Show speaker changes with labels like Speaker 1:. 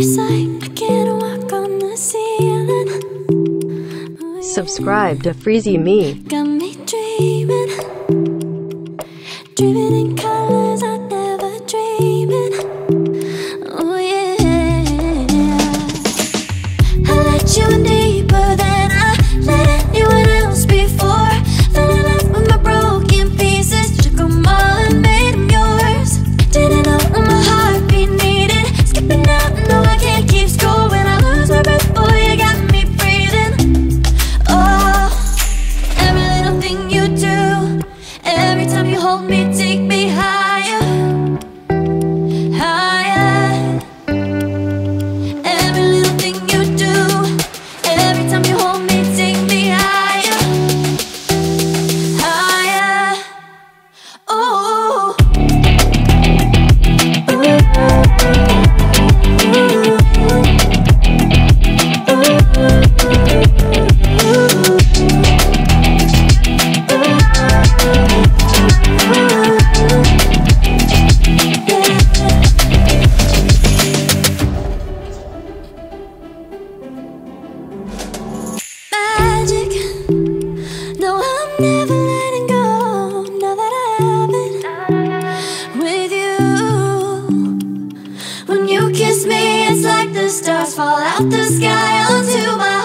Speaker 1: It's like I can't walk on the ceiling.
Speaker 2: Subscribe to Freezy Me.
Speaker 1: Got me dreaming, dreaming in colors I never dreamed. Oh yeah, I let you in deeper than I let anyone else before. Fell in love with my broken pieces, took them all and made them yours. Didn't know what my heartbeat needed, skipping out, no I can't keep score. When I lose my breath, boy, you got me breathing. Oh, every little thing you do, every time you hold me, take me higher, higher. Every little thing you do, every time you hold me, take me higher, higher. Oh, magic. No, I'm never letting go. Now that I have it with you. When you kiss me, it's like the stars fall out the sky onto my